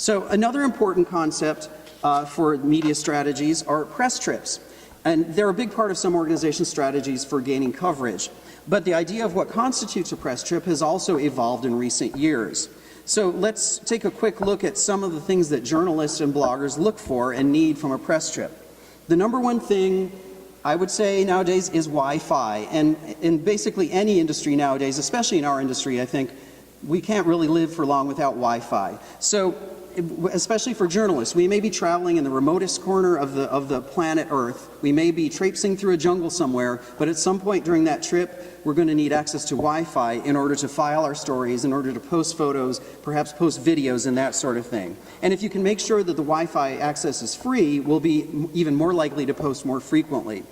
So another important concept for media strategies are press trips. And they're a big part of some organizations' strategies for gaining coverage. But the idea of what constitutes a press trip has also evolved in recent years. So let's take a quick look at some of the things that journalists and bloggers look for and need from a press trip. The number one thing I would say nowadays is Wi-Fi. And in basically any industry nowadays, especially in our industry, I think, we can't really live for long without Wi-Fi. So especially for journalists, we may be traveling in the remotest corner of the planet Earth. We may be traipsing through a jungle somewhere, but at some point during that trip, we're going to need access to Wi-Fi in order to file our stories, in order to post photos, perhaps post videos and that sort of thing. And if you can make sure that the Wi-Fi access is free, we'll be even more likely to post more frequently.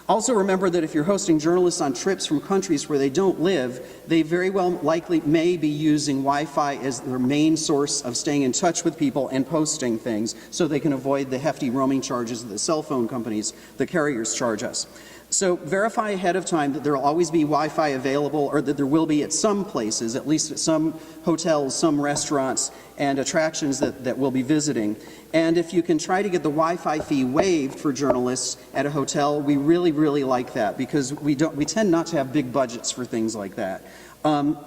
Also remember that if you're hosting journalists on trips from countries where they don't live, they very well likely may be using Wi-Fi as their main source of staying in touch with people and posting things so they can avoid the hefty roaming charges that the cell phone companies, the carriers, charge us. So verify ahead of time that there will always be Wi-Fi available, or that there will be at some places, at least at some hotels, some restaurants, and attractions that we'll be visiting. And if you can try to get the Wi-Fi fee waived for journalists at a hotel, we really, really like that, because we tend not to have big budgets for things like that.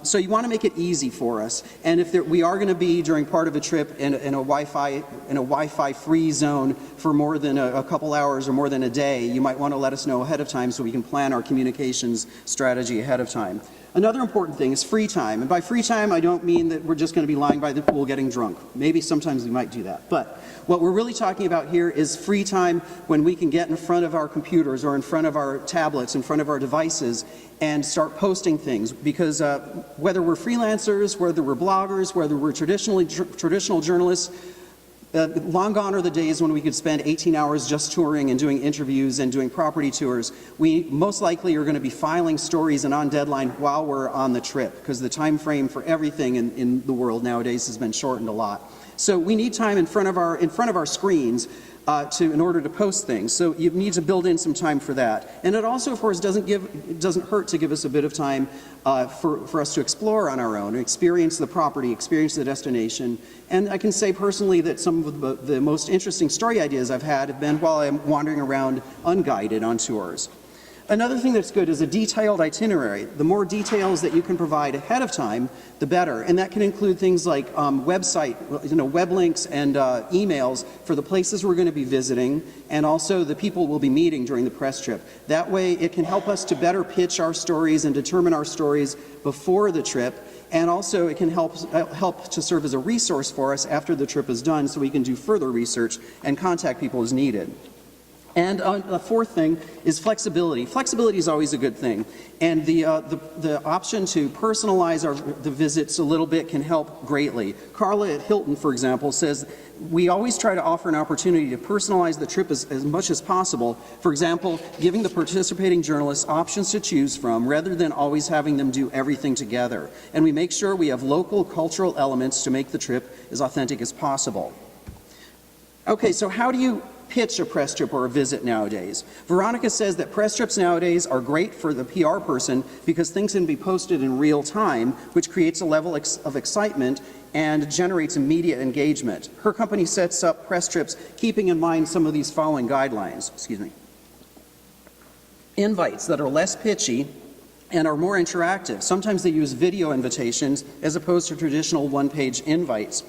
So you want to make it easy for us. And if we are going to be during part of a trip in a Wi-Fi free zone for more than a couple hours or more than a day, you might want to let us know ahead of time so we can plan our communications strategy ahead of time. Another important thing is free time. And by free time, I don't mean that we're just going to be lying by the pool getting drunk. Maybe sometimes we might do that. But what we're really talking about here is free time when we can get in front of our computers or in front of our tablets, in front of our devices, and start posting things. Because whether we're freelancers, whether we're bloggers, whether we're traditional journalists, long gone are the days when we could spend 18 hours just touring and doing interviews and doing property tours. We most likely are going to be filing stories and on deadline while we're on the trip, because the time frame for everything in the world nowadays has been shortened a lot. So we need time in front of our screens in order to post things. So you need to build in some time for that. And it also, of course, doesn't hurt to give us a bit of time for us to explore on our own, experience the property, experience the destination. And I can say personally that some of the most interesting story ideas I've had have been while I'm wandering around unguided on tours. Another thing that's good is a detailed itinerary. The more details that you can provide ahead of time, the better. And that can include things like web links and emails for the places we're going to be visiting, and also the people we'll be meeting during the press trip. That way it can help us to better pitch our stories and determine our stories before the trip. And also it can help to serve as a resource for us after the trip is done, so we can do further research and contact people as needed. And the fourth thing is flexibility. Flexibility is always a good thing. And the option to personalize the visits a little bit can help greatly. Carla at Hilton, for example, says, we always try to offer an opportunity to personalize the trip as much as possible. For example, giving the participating journalists options to choose from rather than always having them do everything together. And we make sure we have local cultural elements to make the trip as authentic as possible. Okay, so how do you pitch a press trip or a visit nowadays? Veronica says that press trips nowadays are great for the PR person because things can be posted in real time, which creates a level of excitement and generates immediate engagement. Her company sets up press trips keeping in mind some of these following guidelines. Invites that are less pitchy and are more interactive. Sometimes they use video invitations as opposed to traditional one-page invites.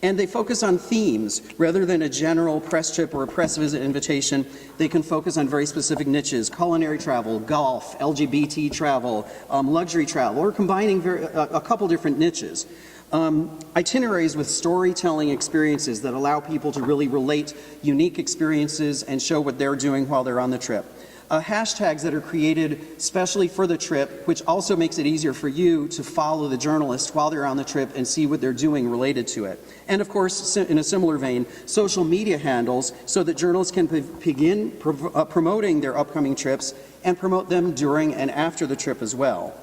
And they focus on themes. Rather than a general press trip or a press visit invitation, they can focus on very specific niches: culinary travel, golf, LGBT travel, luxury travel, or combining a couple different niches. Itineraries with storytelling experiences that allow people to really relate unique experiences and show what they're doing while they're on the trip. Hashtags that are created specially for the trip, which also makes it easier for you to follow the journalist while they're on the trip and see what they're doing related to it. And of course, in a similar vein, social media handles so that journalists can begin promoting their upcoming trips and promote them during and after the trip as well.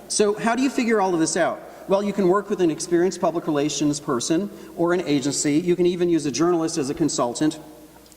So how do you figure all of this out? Well, you can work with an experienced public relations person or an agency. You can even use a journalist as a consultant.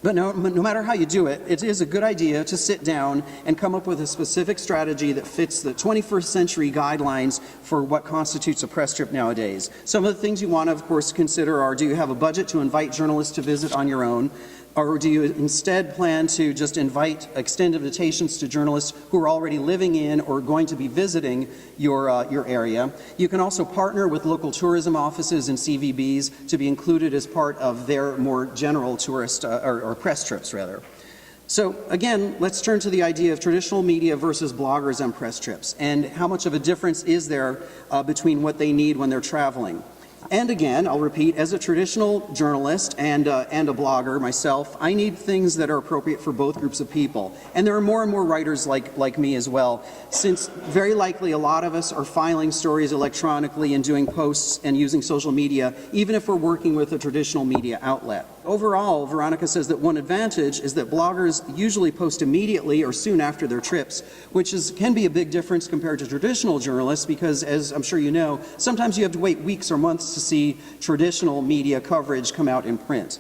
But no matter how you do it, it is a good idea to sit down and come up with a specific strategy that fits the 21st century guidelines for what constitutes a press trip nowadays. Some of the things you want to, of course, consider are, do you have a budget to invite journalists to visit on your own? Or do you instead plan to just extend invitations to journalists who are already living in or going to be visiting your area? You can also partner with local tourism offices and CVBs to be included as part of their more general tourist or press trips, rather. So again, let's turn to the idea of traditional media versus bloggers on press trips, and how much of a difference is there between what they need when they're traveling. And again, I'll repeat, as a traditional journalist and a blogger myself, I need things that are appropriate for both groups of people. And there are more and more writers like me as well, since very likely a lot of us are filing stories electronically and doing posts and using social media, even if we're working with a traditional media outlet. Overall, Veronica says that one advantage is that bloggers usually post immediately or soon after their trips, which can be a big difference compared to traditional journalists because, as I'm sure you know, sometimes you have to wait weeks or months to see traditional media coverage come out in print.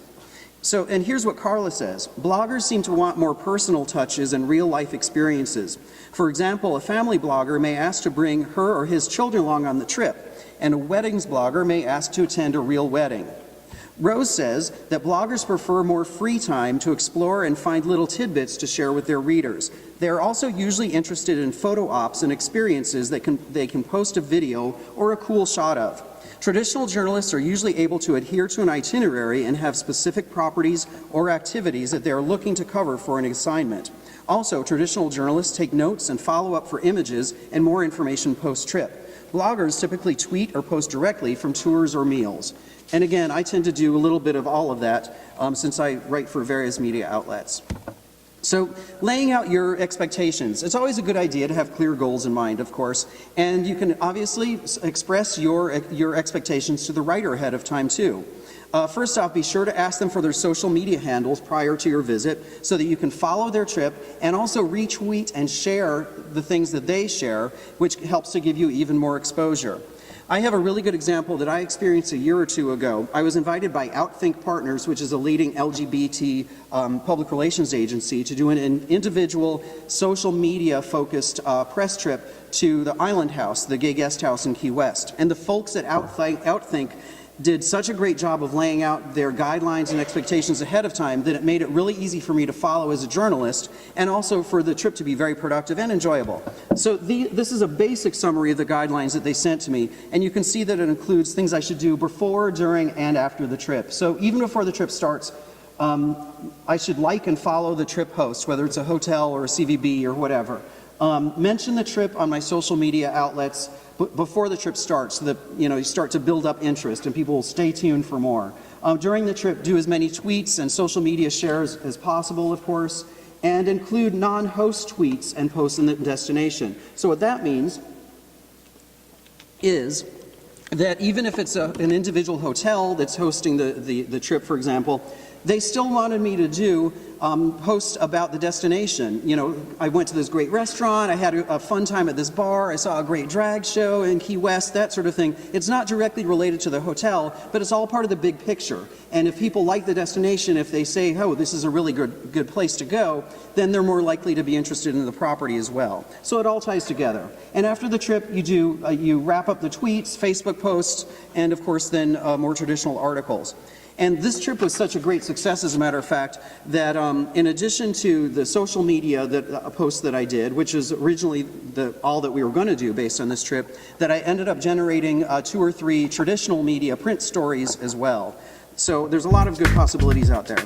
So, and here's what Carla says. Bloggers seem to want more personal touches and real-life experiences. For example, a family blogger may ask to bring her or his children along on the trip, and a weddings blogger may ask to attend a real wedding. Rose says that bloggers prefer more free time to explore and find little tidbits to share with their readers. They are also usually interested in photo ops and experiences that they can post a video or a cool shot of. Traditional journalists are usually able to adhere to an itinerary and have specific properties or activities that they are looking to cover for an assignment. Also, traditional journalists take notes and follow up for images and more information post-trip. Bloggers typically tweet or post directly from tours or meals. And again, I tend to do a little bit of all of that since I write for various media outlets. So laying out your expectations. It's always a good idea to have clear goals in mind, of course, and you can obviously express your expectations to the writer ahead of time too. First off, be sure to ask them for their social media handles prior to your visit so that you can follow their trip and also retweet and share the things that they share, which helps to give you even more exposure. I have a really good example that I experienced a year or two ago. I was invited by Outthink Partners, which is a leading LGBT public relations agency, to do an individual social media focused press trip to the Island House, the gay guest house in Key West. And the folks at Outthink did such a great job of laying out their guidelines and expectations ahead of time that it made it really easy for me to follow as a journalist, and also for the trip to be very productive and enjoyable. So this is a basic summary of the guidelines that they sent to me, and you can see that it includes things I should do before, during, and after the trip. So even before the trip starts, I should like and follow the trip host, whether it's a hotel or a CVB or whatever. Mention the trip on my social media outlets before the trip starts so that you start to build up interest and people will stay tuned for more. During the trip, do as many tweets and social media shares as possible, of course, and include non-host tweets and posts in the destination. So what that means is that even if it's an individual hotel that's hosting the trip, for example, they still wanted me to do posts about the destination. I went to this great restaurant, I had a fun time at this bar, I saw a great drag show in Key West, that sort of thing. It's not directly related to the hotel, but it's all part of the big picture. And if people like the destination, if they say, oh, this is a really good place to go, then they're more likely to be interested in the property as well. So it all ties together. And after the trip, you wrap up the tweets, Facebook posts, and of course then more traditional articles. And this trip was such a great success, as a matter of fact, that in addition to the social media posts that I did, which is originally all that we were going to do based on this trip, that I ended up generating 2 or 3 traditional media print stories as well. So there's a lot of good possibilities out there.